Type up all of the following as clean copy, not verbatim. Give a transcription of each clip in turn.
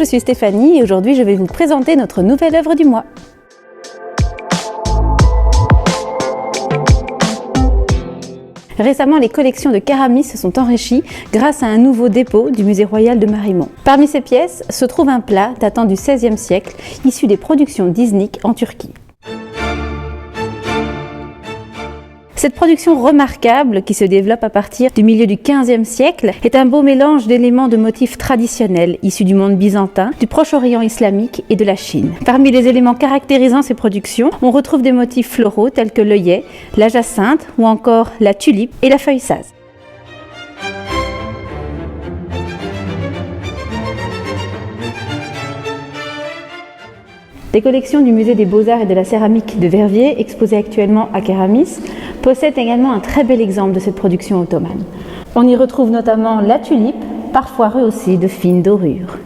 je suis Stéphanie et aujourd'hui je vais vous présenter notre nouvelle œuvre du mois. Récemment, les collections de Keramis se sont enrichies grâce à un nouveau dépôt du Musée royal de Marimont. Parmi ces pièces se trouve un plat datant du XVIe siècle, issu des productions d'Iznik en Turquie. Cette production remarquable, qui se développe à partir du milieu du XVe siècle, est un beau mélange d'éléments de motifs traditionnels issus du monde byzantin, du Proche-Orient islamique et de la Chine. Parmi les éléments caractérisant ces productions, on retrouve des motifs floraux tels que l'œillet, la jacinthe ou encore la tulipe et la feuille saz. Les collections du Musée des Beaux-Arts et de la Céramique de Verviers, exposées actuellement à Keramis, possèdent également un très bel exemple de cette production ottomane. On y retrouve notamment la tulipe, parfois rehaussée de fines dorures.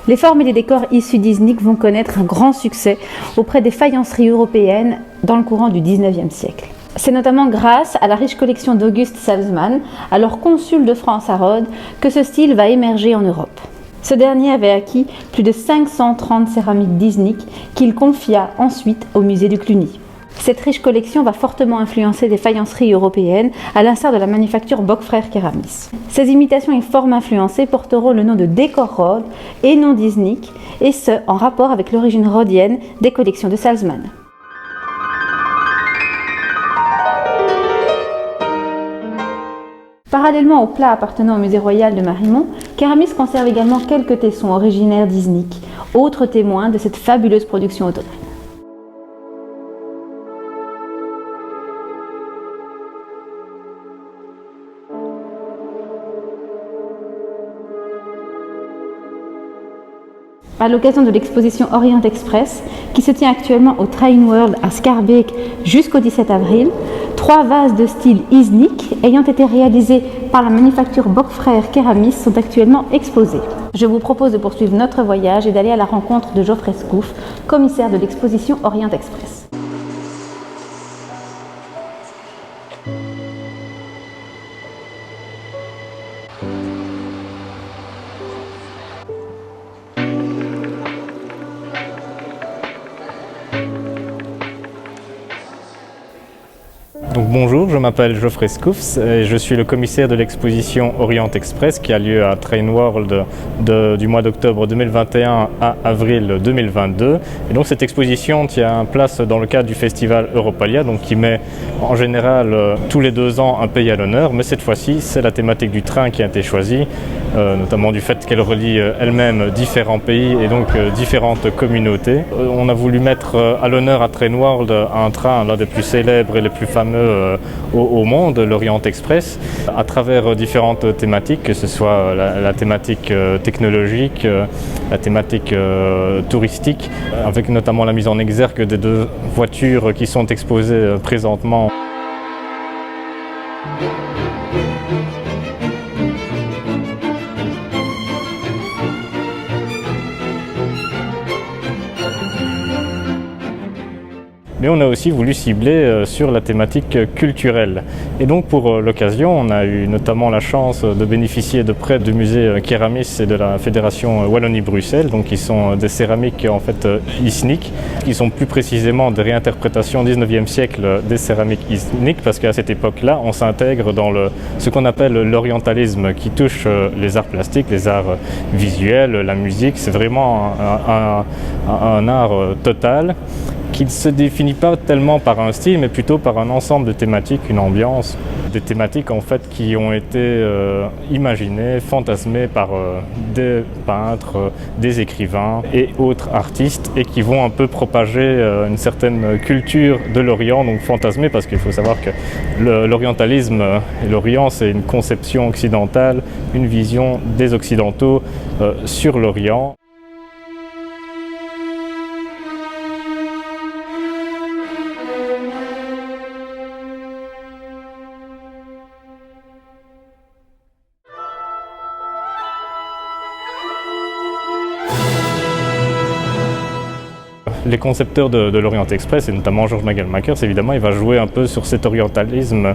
Les formes et les décors issus d'Iznik vont connaître un grand succès auprès des faïenceries européennes dans le courant du XIXe siècle. C'est notamment grâce à la riche collection d'August Salzmann, alors consul de France à Rhodes, que ce style va émerger en Europe. Ce dernier avait acquis plus de 530 céramiques d'Iznik qu'il confia ensuite au musée du Cluny. Cette riche collection va fortement influencer des faïenceries européennes, à l'instar de la manufacture Bock-Frères Keramis. Ces imitations et formes influencées porteront le nom de décor Rhodes et non d'Iznik, et ce, en rapport avec l'origine rhodienne des collections de Salzmann. Parallèlement aux plats appartenant au musée royal de Marimont, Keramis conserve également quelques tessons originaires d'Iznik, autres témoins de cette fabuleuse production ottomane. À l'occasion de l'exposition Orient Express, qui se tient actuellement au Train World à Schaerbeek jusqu'au 17 avril, 3 vases de style Iznik ayant été réalisés par la manufacture Bock-Frères Keramis sont actuellement exposés. Je vous propose de poursuivre notre voyage et d'aller à la rencontre de Geoffrey Scoof, commissaire de l'exposition Orient Express. Donc bonjour, je m'appelle Geoffrey Scoof et je suis le commissaire de l'exposition Orient Express qui a lieu à Train World du mois d'octobre 2021 à avril 2022. Et donc cette exposition tient place dans le cadre du festival Europalia, donc qui met en général tous les 2 ans un pays à l'honneur, mais cette fois-ci c'est la thématique du train qui a été choisie, notamment du fait qu'elle relie elle-même différents pays et donc différentes communautés. On a voulu mettre à l'honneur à Train World un train, l'un des plus célèbres et les plus fameux au monde, l'Orient Express, à travers différentes thématiques, que ce soit la thématique technologique, la thématique touristique, avec notamment la mise en exergue des 2 voitures qui sont exposées présentement. Mais on a aussi voulu cibler sur la thématique culturelle. Et donc pour l'occasion, on a eu notamment la chance de bénéficier de près du musée Keramis et de la Fédération Wallonie-Bruxelles, donc qui sont des céramiques en fait Iznik, qui sont plus précisément des réinterprétations 19e siècle des céramiques Iznik, parce qu'à cette époque-là, on s'intègre dans ce qu'on appelle l'orientalisme, qui touche les arts plastiques, les arts visuels, la musique. C'est vraiment un art total, qui ne se définit pas tellement par un style, mais plutôt par un ensemble de thématiques, une ambiance. Des thématiques en fait qui ont été imaginées, fantasmées par des peintres, des écrivains et autres artistes, et qui vont un peu propager une certaine culture de l'Orient, donc fantasmée, parce qu'il faut savoir que l'orientalisme et l'Orient, c'est une conception occidentale, une vision des Occidentaux sur l'Orient. Les concepteurs de l'Orient Express, et notamment George Nagelmakers, évidemment, il va jouer un peu sur cet orientalisme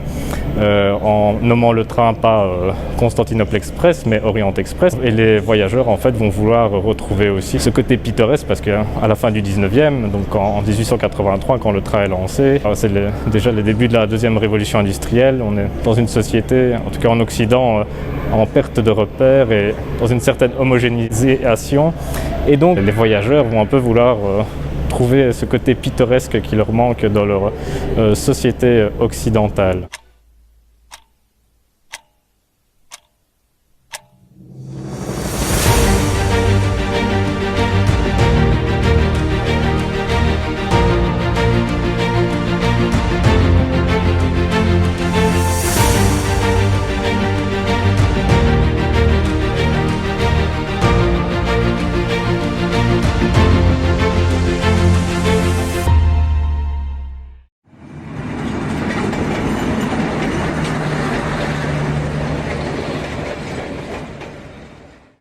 en nommant le train pas Constantinople Express, mais Orient Express. Et les voyageurs, en fait, vont vouloir retrouver aussi ce côté pittoresque, parce qu'à la fin du 19e, donc en 1883, quand le train est lancé, c'est déjà les débuts de la deuxième révolution industrielle. On est dans une société, en tout cas en Occident, en perte de repères et dans une certaine homogénéisation. Et donc, les voyageurs vont un peu vouloir trouver ce côté pittoresque qui leur manque dans leur société occidentale.